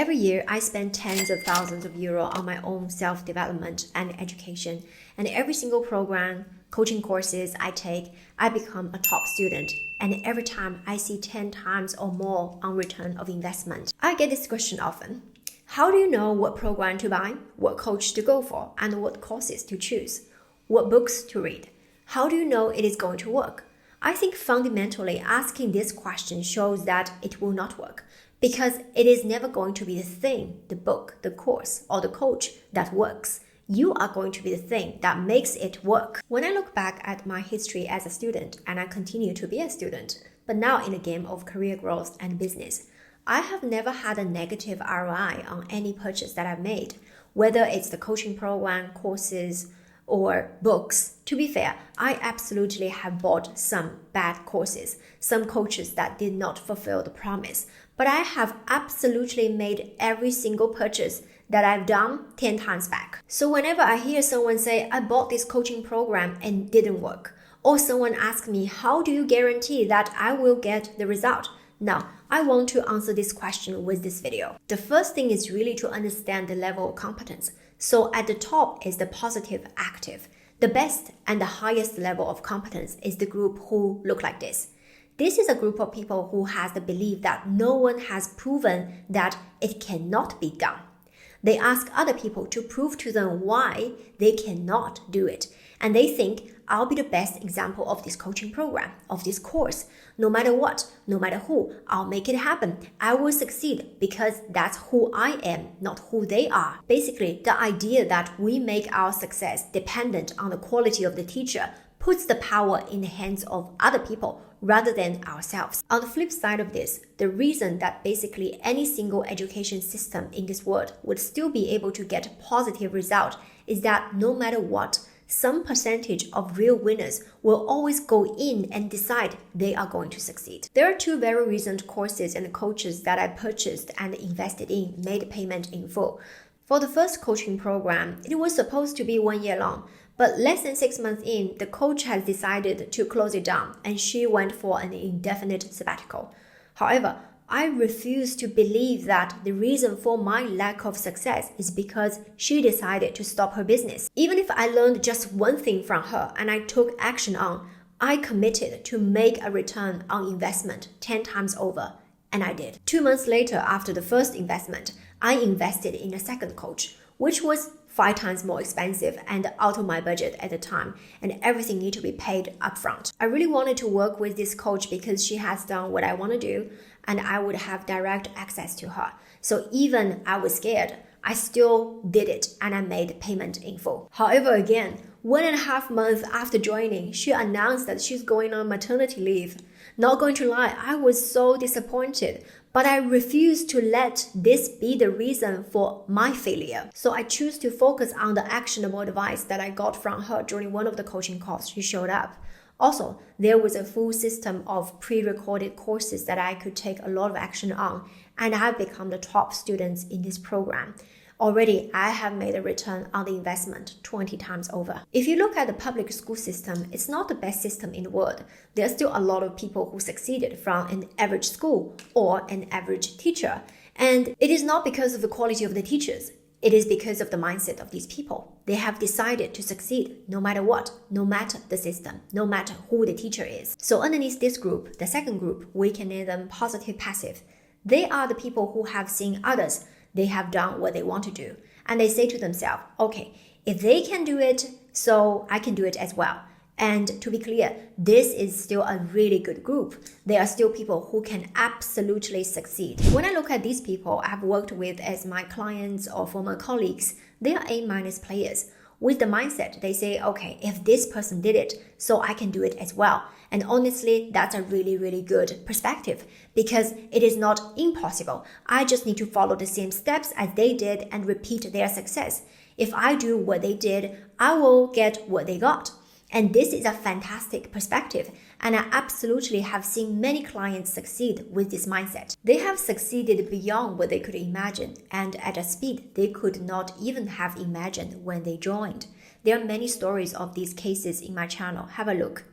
Every year, I spend tens of thousands of euros on my own self-development and education. And every single program, coaching courses I take, I become a top student. And every time I see 10 times or more on return of investment. I get this question often. How do you know what program to buy, what coach to go for, and what courses to choose? What books to read? How do you know it is going to work? I think fundamentally asking this question shows that it will not work because it is never going to be the thing, the book, the course, or the coach that works. You are going to be the thing that makes it work. When I look back at my history as a student, and I continue to be a student, but now in a game of career growth and business, I have never had a negative ROI on any purchase that I've made, whether it's the coaching program, courses, or books. To be fair, I absolutely have bought some bad courses, some coaches that did not fulfill the promise, but I have absolutely made every single purchase that I've done 10 times back. So whenever I hear someone say, I bought this coaching program and didn't work, or someone asks me, how do you guarantee that I will get the result? Now, I want to answer this question with this video. The first thing is really to understand the level of competence. So at the top is the positive active. The best and the highest level of competence is the group who look like this. This is a group of people who has the belief that no one has proven that it cannot be done. They ask other people to prove to them why they cannot do it. And they think, I'll be the best example of this coaching program, of this course. No matter what, no matter who, I'll make it happen. I will succeed because that's who I am, not who they are. Basically, the idea that we make our success dependent on the quality of the teacher puts the power in the hands of other people rather than ourselves. On the flip side of this, the reason that basically any single education system in this world would still be able to get a positive result is that no matter what, some percentage of real winners will always go in and decide they are going to succeed. There are two very recent courses and coaches that I purchased and invested in, made payment in full. For the first coaching program, it was supposed to be 1 year long, but less than 6 months in, the coach has decided to close it down and she went for an indefinite sabbatical. However, I refuse to believe that the reason for my lack of success is because she decided to stop her business. Even if I learned just one thing from her and I took action on, I committed to make a return on investment 10 times over, and I did. 2 months later, after the first investment, I invested in a second coach, which was 5 times more expensive and out of my budget at the time, and everything needed to be paid upfront. I really wanted to work with this coach because she has done what I want to do, and I would have direct access to her. So even I was scared, I still did it and I made payment in full. However, again, 1.5 months after joining, she announced that she's going on maternity leave. Not going to lie, I was so disappointed, but I refused to let this be the reason for my failure. So I choose to focus on the actionable advice that I got from her during one of the coaching calls she showed up. Also, there was a full system of pre-recorded courses that I could take a lot of action on, and I have become the top students in this program. Already, I have made a return on the investment 20 times over. If you look at the public school system, it's not the best system in the world. There are still a lot of people who succeeded from an average school or an average teacher. And it is not because of the quality of the teachers. It is because of the mindset of these people. They have decided to succeed no matter what, no matter the system, no matter who the teacher is. So underneath this group, the second group, we can name them positive passive. They are the people who have seen others. They have done what they want to do. And they say to themselves, okay, if they can do it, so I can do it as well. And to be clear, this is still a really good group. There are still people who can absolutely succeed. When I look at these people I've worked with as my clients or former colleagues, they are A- players. With the mindset, they say, okay, if this person did it, so I can do it as well. And honestly, that's a really, really good perspective because it is not impossible. I just need to follow the same steps as they did and repeat their success. If I do what they did, I will get what they got. And this is a fantastic perspective, and I absolutely have seen many clients succeed with this mindset. They have succeeded beyond what they could imagine, and at a speed they could not even have imagined when they joined. There are many stories of these cases in my channel, have a look.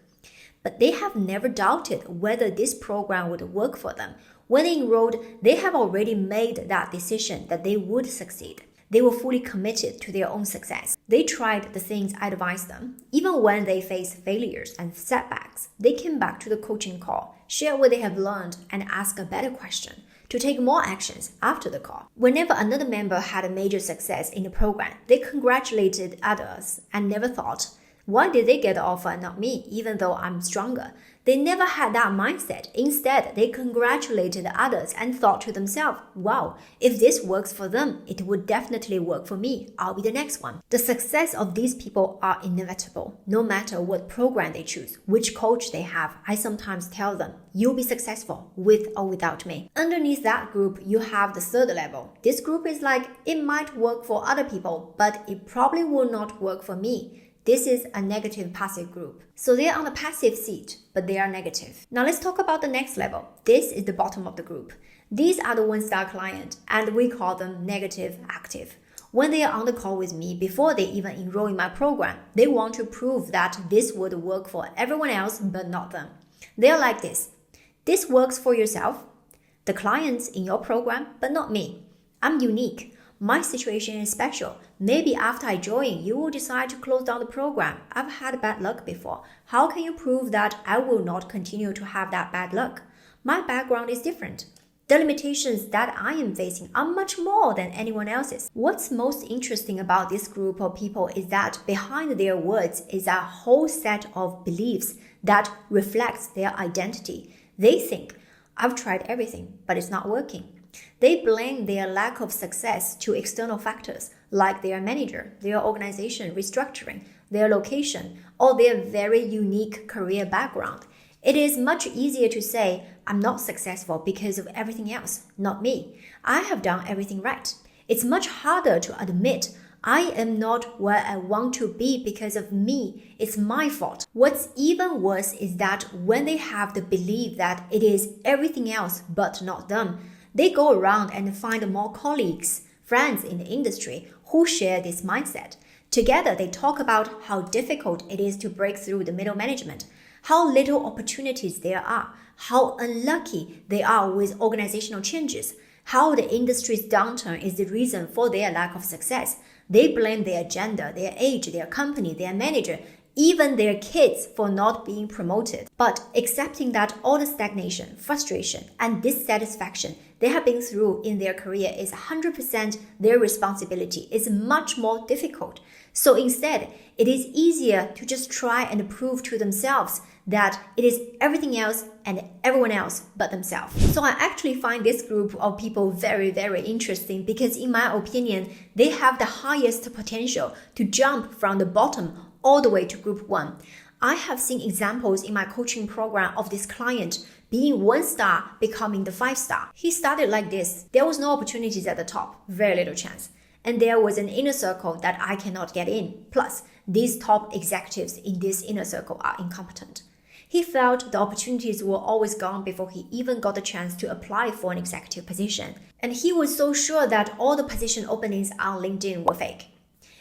But they have never doubted whether this program would work for them, When they enrolled, they have already made that decision that they would succeed. They were fully committed to their own success. They tried the things I advised them. Even when they faced failures and setbacks, they came back to the coaching call, share what they have learned, and ask a better question to take more actions after the call. Whenever another member had a major success in the program, they congratulated others and never thought, why did they get the offer and not me, even though I'm stronger? They never had that mindset. Instead, they congratulated others and thought to themselves, wow, if this works for them, it would definitely work for me. I'll be the next one. The success of these people are inevitable. No matter what program they choose, which coach they have, I sometimes tell them, you'll be successful with or without me. Underneath that group, you have the third level. This group is like, it might work for other people, but it probably will not work for me. This is a negative passive group. So they are on the passive seat, but they are negative. Now let's talk about the next level. This is the bottom of the group. These are the one-star client, and we call them negative active. When they are on the call with me, before they even enroll in my program, they want to prove that this would work for everyone else, but not them. They are like this. This works for yourself, the clients in your program, but not me. I'm unique. My situation is special. Maybe after I join, you will decide to close down the program. I've had bad luck before. How can you prove that I will not continue to have that bad luck? My background is different. The limitations that I am facing are much more than anyone else's. What's most interesting about this group of people is that behind their words is a whole set of beliefs that reflects their identity. They think, I've tried everything, but it's not working. They blame their lack of success to external factors like their manager, their organization restructuring, their location, or their very unique career background. It is much easier to say, I'm not successful because of everything else, not me. I have done everything right. It's much harder to admit, I am not where I want to be because of me. It's my fault. What's even worse is that when they have the belief that it is everything else but not them, they go around and find more colleagues, friends in the industry who share this mindset. Together, they talk about how difficult it is to break through the middle management, how little opportunities there are, how unlucky they are with organizational changes, how the industry's downturn is the reason for their lack of success. They blame their gender, their age, their company, their manager, even their kids for not being promoted. But accepting that all the stagnation, frustration, and dissatisfaction they have been through in their career is 100% their responsibility is much more difficult. So instead, it is easier to just try and prove to themselves that it is everything else and everyone else but themselves. So I actually find this group of people very, very interesting because in my opinion, they have the highest potential to jump from the bottom all the way to group 1. I have seen examples in my coaching program of this client being 1-star becoming the 5-star. He started like this. There was no opportunities at the top, very little chance. And there was an inner circle that I cannot get in. Plus, these top executives in this inner circle are incompetent. He felt the opportunities were always gone before he even got the chance to apply for an executive position. And he was so sure that all the position openings on LinkedIn were fake.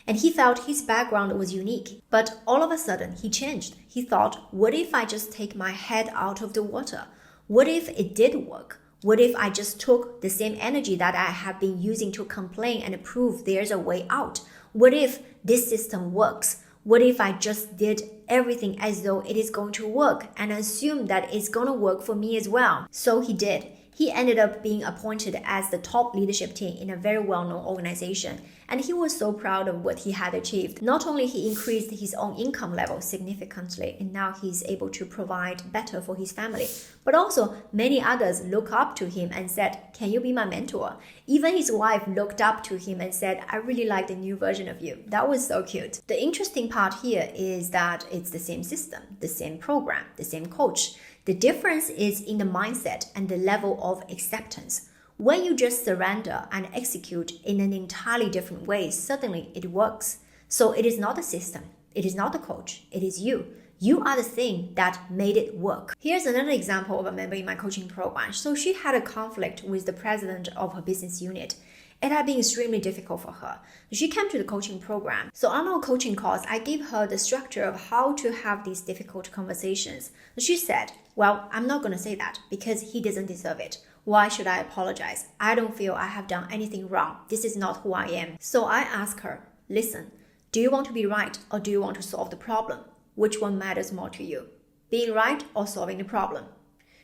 And he felt his background was unique. But all of a sudden, he changed. He thought, what if I just take my head out of the water? What if it did work? What if I just took the same energy that I have been using to complain and prove there's a way out? What if this system works? What if I just did everything as though it is going to work and assume that it's going to work for me as well? So he did. He ended up being appointed as the top leadership team in a very well-known organization. And he was so proud of what he had achieved. Not only he increased his own income level significantly, and now he's able to provide better for his family, but also many others look up to him and said, can you be my mentor? Even his wife looked up to him and said, I really like the new version of you. That was so cute. The interesting part here is that it's the same system, the same program, the same coach. The difference is in the mindset and the level of acceptance. When you just surrender and execute in an entirely different way, suddenly it works. So it is not the system, it is not the coach, it is you. You are the thing that made it work. Here's another example of a member in my coaching program. So she had a conflict with the president of her business unit. It had been extremely difficult for her. She came to the coaching program. So on our coaching calls, I gave her the structure of how to have these difficult conversations. She said, well, I'm not going to say that because he doesn't deserve it. Why should I apologize? I don't feel I have done anything wrong. This is not who I am. So I ask her, listen, do you want to be right or do you want to solve the problem? Which one matters more to you? Being right or solving the problem?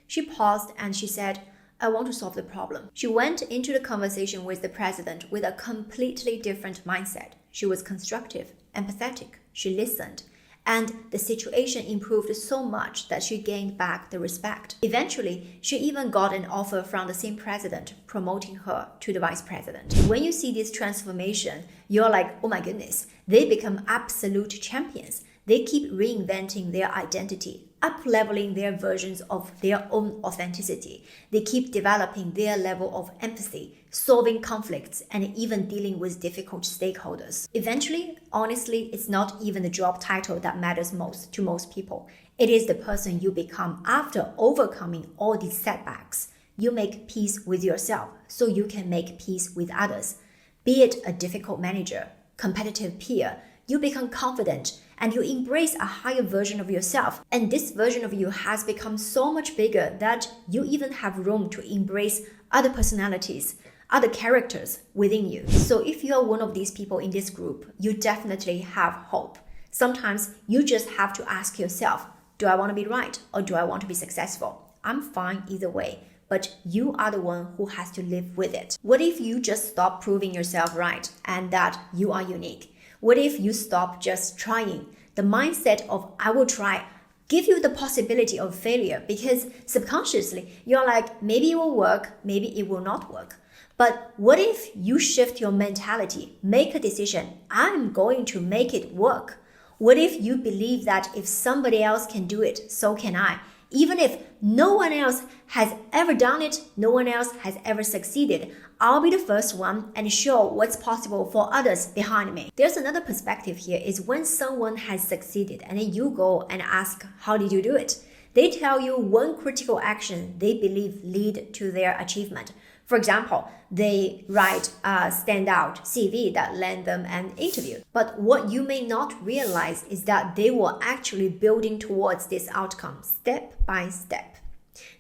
She paused and she said, I want to solve the problem. She went into the conversation with the president with a completely different mindset. She was constructive, empathetic. She listened. And the situation improved so much that she gained back the respect. Eventually, she even got an offer from the same president, promoting her to the vice president. When you see this transformation, you're like, oh my goodness, they become absolute champions. They keep reinventing their identity, up-leveling their versions of their own authenticity. They keep developing their level of empathy, solving conflicts, and even dealing with difficult stakeholders. Eventually, honestly, it's not even the job title that matters most to most people. It is the person you become after overcoming all these setbacks. You make peace with yourself so you can make peace with others. Be it a difficult manager, competitive peer, you become confident and you embrace a higher version of yourself. And this version of you has become so much bigger that you even have room to embrace other personalities, other characters within you. So if you are one of these people in this group, you definitely have hope. Sometimes you just have to ask yourself, do I want to be right or do I want to be successful? I'm fine either way, but you are the one who has to live with it. What if you just stop proving yourself right and that you are unique? What if you stop just trying? The mindset of I will try give you the possibility of failure because subconsciously you're like, maybe it will work, maybe it will not work. But what if you shift your mentality, make a decision, I'm going to make it work? What if you believe that if somebody else can do it, so can I? Even if no one else has ever done it, no one else has ever succeeded, I'll be the first one and show what's possible for others behind me. There's another perspective here is when someone has succeeded and then you go and ask, how did you do it? They tell you one critical action they believe lead to their achievement. For example, they write a standout CV that land them an interview. But what you may not realize is that they were actually building towards this outcome step by step.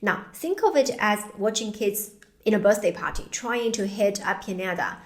Now, think of it as watching kids in a birthday party trying to hit a pinata.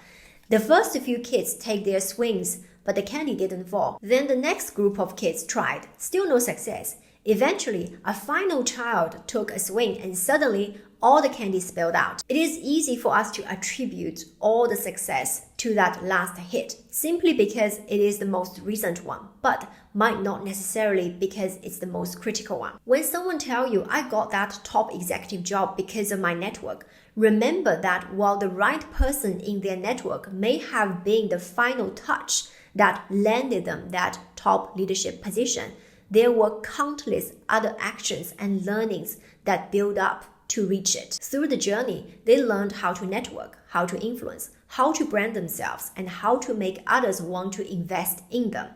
The first few kids take their swings, but the candy didn't fall. Then the next group of kids tried, still no success. Eventually, a final child took a swing and suddenly all the candy spilled out. It is easy for us to attribute all the success to that last hit simply because it is the most recent one, but might not necessarily because it's the most critical one. When someone tells you, I got that top executive job because of my network, remember that while the right person in their network may have been the final touch that landed them that top leadership position, there were countless other actions and learnings that build up to reach it. Through the journey, they learned how to network, how to influence, how to brand themselves, and how to make others want to invest in them.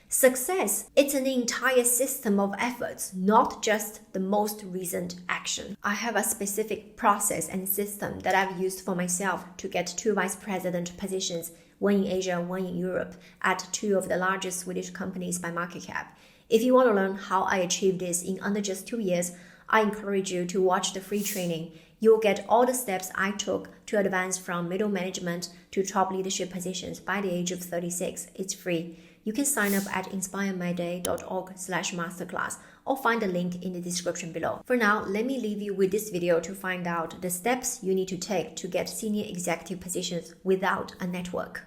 Success, it's an entire system of efforts, not just the most recent action. I have a specific process and system that I've used for myself to get 2 vice president positions, one in Asia, one in Europe, at 2 of the largest Swedish companies by market cap. If you want to learn how I achieved this in under just 2 years, I encourage you to watch the free training. You'll get all the steps I took to advance from middle management to top leadership positions by the age of 36. It's free. You can sign up at inspiremyday.org/masterclass or find the link in the description below. For now, let me leave you with this video to find out the steps you need to take to get senior executive positions without a network.